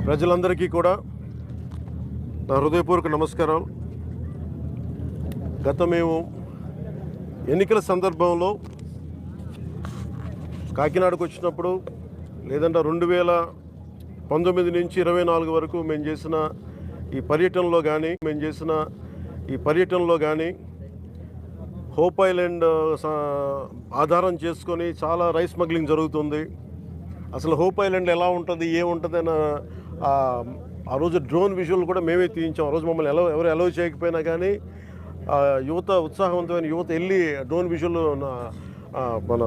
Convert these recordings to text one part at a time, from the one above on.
ప్రజలందరికీ కూడా నా హృదయపూర్వక నమస్కారాలు. మేము ఎన్నికల సందర్భంలో కాకినాడకు వచ్చినప్పుడు లేదంటే 2019 నుంచి 24 వరకు మేము చేసిన ఈ పర్యటనలో కానీ హోప్ ఐలాండ్ ఆధారం చేసుకొని చాలా రైస్ స్మగ్లింగ్ జరుగుతుంది. అసలు హోప్ ఐలాండ్ ఎలా ఉంటుంది, ఏముంటుంది అని ఆ రోజు డ్రోన్ విజువల్ కూడా మేమే తీయించాం. ఆ రోజు మమ్మల్ని ఎవరు అలౌ చేయకపోయినా కానీ యువత, ఉత్సాహవంతమైన యువత వెళ్ళి డ్రోన్ విజువల్ మన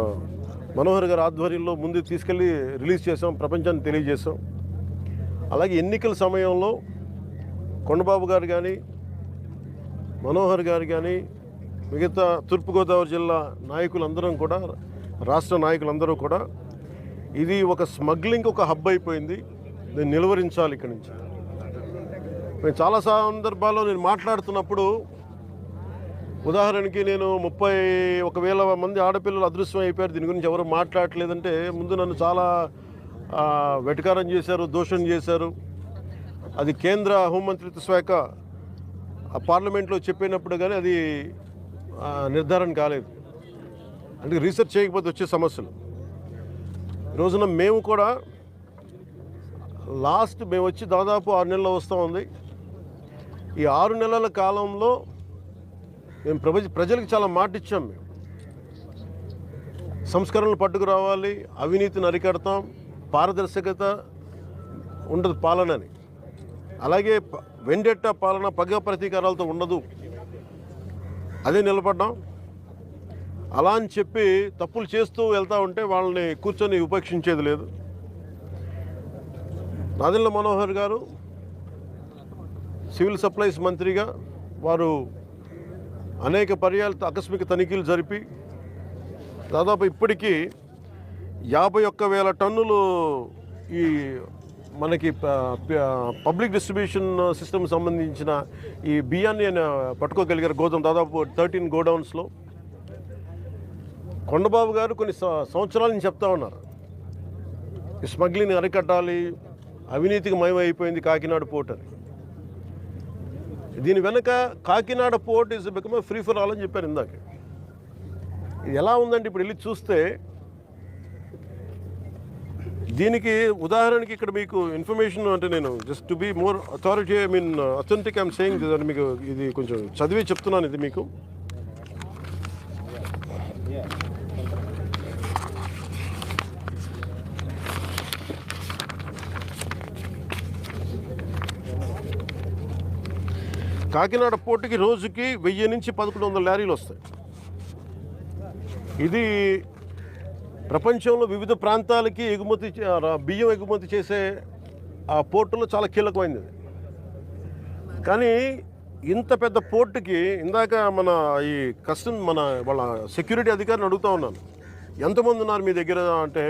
మనోహర్ గారి ఆధ్వర్యంలో ముందు తీసుకెళ్ళి రిలీజ్ చేసాం, ప్రపంచాన్ని తెలియజేసాం. అలాగే ఎన్నికల సమయంలో కొండబాబు గారు కానీ, మనోహర్ గారు కానీ, మిగతా తూర్పుగోదావరి జిల్లా నాయకులందరం కూడా, రాష్ట్ర నాయకులందరూ కూడా ఇది ఒక స్మగ్లింగ్ ఒక హబ్ అయిపోయింది, దీన్ని నిలువరించాలి ఇక్కడి నుంచి. నేను చాలా సందర్భాల్లో నేను మాట్లాడుతున్నప్పుడు, ఉదాహరణకి నేను 31,000 మంది ఆడపిల్లలు అదృశ్యం అయిపోయారు, దీని గురించి ఎవరు మాట్లాడలేదంటే ముందు నన్ను చాలా వెటకారం చేశారు, దూషణ చేశారు. అది కేంద్ర హోంమంత్రిత్వ శాఖ పార్లమెంట్లో చెప్పినప్పుడు కానీ అది నిర్ధారణ కాలేదు. అంటే రీసెర్చ్ చేయకపోతే వచ్చే సమస్యలు. రోజున మేము కూడా మేము వచ్చి దాదాపు 6 నెలలు వస్తూ ఉంది. ఈ 6 నెలల కాలంలో మేము ప్రజలకు చాలా మాట ఇచ్చాం. మేము సంస్కరణలు పట్టుకురావాలి, అవినీతిని అరికడతాం, పారదర్శకత ఉండదు పాలనని, అలాగే వెండెట్ట పాలన పగ ప్రతీకారాలతో ఉండదు, అదే నిలబడ్డాం. అలా అని చెప్పి తప్పులు చేస్తూ వెళ్తూ ఉంటే వాళ్ళని కూర్చొని ఉపేక్షించేది లేదు. నాదెండ్ల మనోహర్ గారు సివిల్ సప్లైస్ మంత్రిగా వారు అనేక పర్యాలు ఆకస్మిక తనిఖీలు జరిపి దాదాపు ఇప్పటికీ 51,000 టన్నులు ఈ మనకి పబ్లిక్ డిస్ట్రిబ్యూషన్ సిస్టమ్ సంబంధించిన ఈ బియ్యాన్ని పట్టుకోగలిగారు. గోదాం దాదాపు 13 గోడౌన్స్లో. కొండబాబు గారు కొన్ని సంవత్సరాల నుంచి చెప్తా ఉన్నారు, ఈ స్మగ్లింగ్ అరికట్టాలి, అవినీతికి మయమైపోయింది కాకినాడ పోర్ట్ అని. దీని వెనక Kakinada port is become free for all అని చెప్పారు ఇందాక. ఇది ఎలా ఉందంటే ఇప్పుడు వెళ్ళి చూస్తే, దీనికి ఉదాహరణకి ఇక్కడ మీకు ఇన్ఫర్మేషన్ అంటే నేను just to be more authority authentic I'm saying మీకు ఇది కొంచెం చదివి చెప్తున్నాను. ఇది మీకు కాకినాడ పోర్టుకి రోజుకి 1000 నుంచి 1100 లారీలు వస్తాయి. ఇది ప్రపంచంలో వివిధ ప్రాంతాలకి బియ్యం ఎగుమతి చేసే ఆ పోర్టులో చాలా కీలకమైనది. కానీ ఇంత పెద్ద పోర్టుకి ఇందాక వాళ్ళ సెక్యూరిటీ అధికారిని అడుగుతూ ఉన్నాను, ఎంతమంది ఉన్నారు మీ దగ్గర అంటే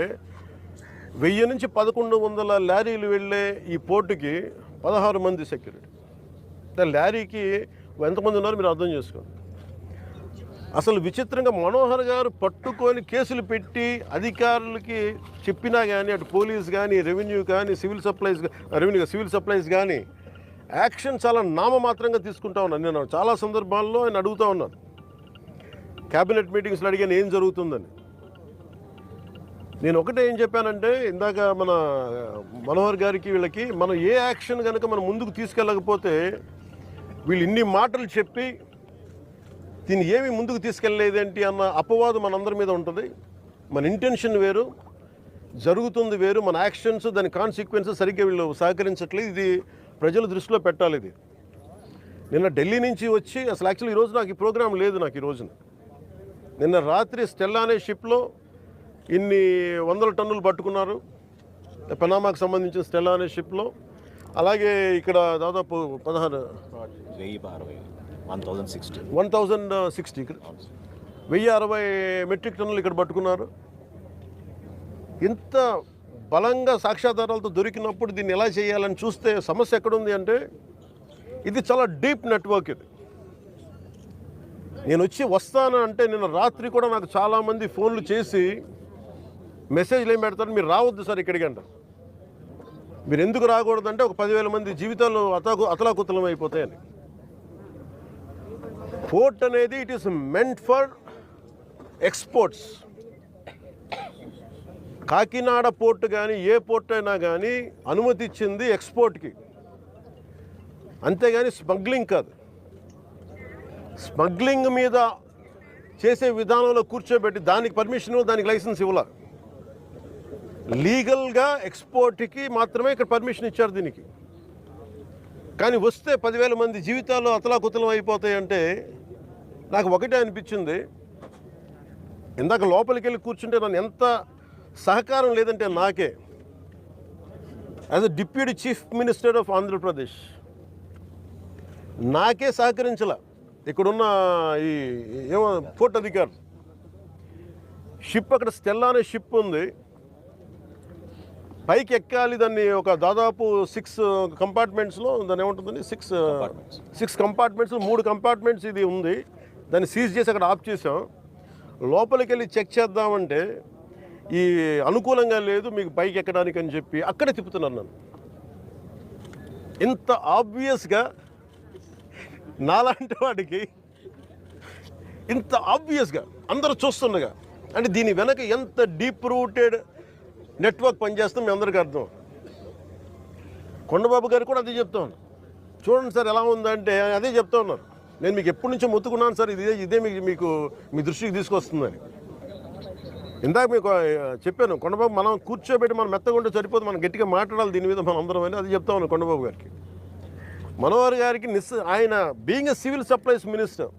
1000 నుంచి 1100 లారీలు వెళ్ళే ఈ పోర్టుకి 16 మంది సెక్యూరిటీ. లారీకి ఎంతమంది ఉన్నారు మీరు అర్థం చేసుకోండి. అసలు విచిత్రంగా మనోహర్ గారు పట్టుకొని కేసులు పెట్టి అధికారులకి చెప్పినా కానీ, అటు పోలీస్ కానీ, రెవెన్యూ కానీ, సివిల్ సప్లైస్ కానీ యాక్షన్ చాలా నామమాత్రంగా తీసుకుంటా ఉన్నాను. నేను చాలా సందర్భాల్లో ఆయన అడుగుతూ ఉన్నాను, క్యాబినెట్ మీటింగ్స్లో అడిగాను ఏం జరుగుతుందని. నేను ఒకటే ఏం చెప్పానంటే, ఇందాక మన మనోహర్ గారికి వీళ్ళకి మనం ఏ యాక్షన్ కనుక మనం ముందుకు తీసుకెళ్ళకపోతే వీళ్ళు ఇన్ని మాటలు చెప్పి దీన్ని ఏమి ముందుకు తీసుకెళ్ళలేదేంటి అన్న అపవాదం మనందరి మీద ఉంటుంది. మన ఇంటెన్షన్ వేరు, జరుగుతుంది వేరు, మన యాక్షన్స్ దాని కాన్సిక్వెన్సెస్ సరిగ్గా వీళ్ళు సహకరించట్లేదు. ఇది ప్రజల దృష్టిలో పెట్టాలి. ఇది నిన్న ఢిల్లీ నుంచి వచ్చి అసలు యాక్చువల్లీ ఈరోజు నాకు ఈ ప్రోగ్రాం లేదు. నాకు ఈ రోజున నిన్న రాత్రి స్టెల్లా అనే షిప్లో ఇన్ని 100 టన్నులు పట్టుకున్నారు, పనామాకు సంబంధించిన స్టెల్లా అనే షిప్లో. అలాగే ఇక్కడ దాదాపు 1060 ఇక్కడ 1060 మెట్రిక్ టన్నులు ఇక్కడ పట్టుకున్నారు. ఇంత బలంగా సాక్ష్యాధారాలతో దొరికినప్పుడు దీన్ని ఎలా చేయాలని చూస్తే సమస్య ఎక్కడుంది అంటే, ఇది చాలా డీప్ నెట్వర్క్. ఇది నేను వస్తాను అంటే నిన్న రాత్రి కూడా నాకు చాలామంది ఫోన్లు చేసి మెసేజ్లు ఏం పెడతారు, మీరు రావద్దు సార్ ఇక్కడికి అంటారు. మీరు ఎందుకు రాకూడదంటే ఒక 10,000 మంది జీవితాలు అతలాకుతలం అయిపోతాయని. పోర్ట్ అనేది it is meant for exports. Kakinada port కానీ ఏ పోర్ట్ అయినా కానీ అనుమతి ఇచ్చింది ఎక్స్పోర్ట్కి, అంతేగాని స్మగ్లింగ్ కాదు. స్మగ్లింగ్ మీద చేసే విధానంలో కూర్చోబెట్టి దానికి పర్మిషన్, దానికి లైసెన్స్ ఇవ్వాల. లీగల్గా ఎక్స్పోర్ట్కి మాత్రమే ఇక్కడ పర్మిషన్ ఇచ్చారు దీనికి. కానీ వస్తే 10,000 మంది జీవితాలు అతలాకుతలం అయిపోతాయంటే నాకు ఒకటే అనిపించింది. ఇందాక లోపలికి వెళ్ళి కూర్చుంటే నన్ను ఎంత సహకారం లేదంటే నాకే, as a deputy chief minister of Andhra Pradesh, నాకే సహకరించాల ఇక్కడున్న ఈ ఏమో పోర్ట్ అధికారులు. షిప్ అక్కడ స్టెల్లా అనే షిప్ ఉంది, పైకి ఎక్కాలి. దాన్ని ఒక దాదాపు 6 కంపార్ట్మెంట్స్లో దాన్ని ఏముంటుందని 6 కంపార్ట్మెంట్స్, 3 కంపార్ట్మెంట్స్ ఇది ఉంది. దాన్ని సీజ్ చేసి అక్కడ ఆఫ్ చేసాం. లోపలికి వెళ్ళి చెక్ చేద్దామంటే ఈ అనుకూలంగా లేదు మీకు పైకి ఎక్కడానికి అని చెప్పి అక్కడే తిప్పుతున్నాను నన్ను. ఇంత ఆబ్వియస్గా నాలాంటి వాడికి ఇంత ఆబ్వియస్గా అందరూ చూస్తుండగా, అంటే దీని వెనక ఎంత డీప్ రూటెడ్ నెట్వర్క్ పనిచేస్తాం మీ అందరికీ అర్థం. కొండబాబు గారు కూడా అదే చెప్తా ఉన్నారు. చూడండి సార్ ఎలా ఉందంటే అదే చెప్తా ఉన్నారు. నేను మీకు ఎప్పటి నుంచో మొత్తుకున్నాను సార్, ఇదే మీకు మీ దృష్టికి తీసుకొస్తుందని. ఇందాక మీకు చెప్పాను, కొండబాబు మనం కూర్చోబెట్టి మనం మెత్తగా ఉంటే సరిపోదు, మనం గట్టిగా మాట్లాడాలి దీని మీద మనం అందరం అని అది చెప్తా ఉన్నాను కొండబాబు గారికి. మనోహర్ గారికి ఆయన being a civil supplies minister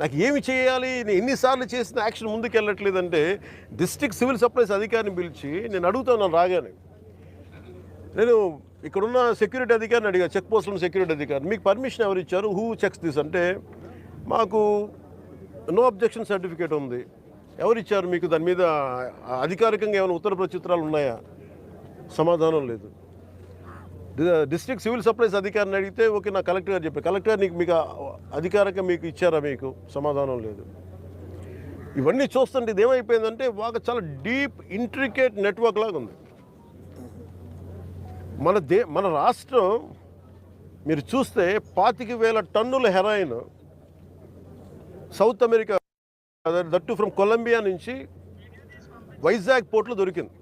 నాకు ఏమి చేయాలి, నేను ఎన్నిసార్లు చేసిన యాక్షన్ ముందుకు వెళ్ళట్లేదంటే డిస్ట్రిక్ట్ సివిల్ సప్లైస్ అధికారిని పిలిచి నేను అడుగుతాను రాగానే. నేను ఇక్కడున్న సెక్యూరిటీ అధికారిని అడిగా, చెక్ పోస్టుల సెక్యూరిటీ అధికారి, మీకు పర్మిషన్ ఎవరు ఇచ్చారు, హూ చెక్స్ దిస్ అంటే మాకు నో అబ్జెక్షన్ సర్టిఫికేట్ ఉంది. ఎవరు ఇచ్చారు మీకు, దాని మీద అధికారికంగా ఏమైనా ఉత్తర ప్రత్యుత్తరాలు ఉన్నాయా? సమాధానం లేదు. డిస్ట్రిక్ట్ సివిల్ సప్లైస్ అధికారిని అడిగితే ఓకే నా కలెక్టర్ గారు చెప్పారు, కలెక్టర్ గారు మీకు అధికారికంగా మీకు ఇచ్చారా, మీకు సమాధానం లేదు. ఇవన్నీ చూస్తుంటే ఇది ఏమైపోయిందంటే బాగా చాలా డీప్ ఇంట్రికేట్ నెట్వర్క్ లాగా ఉంది. మన రాష్ట్రం మీరు చూస్తే 25,000 టన్నుల heroin South America, that from Colombia నుంచి వైజాగ్ పోర్ట్లో దొరికింది.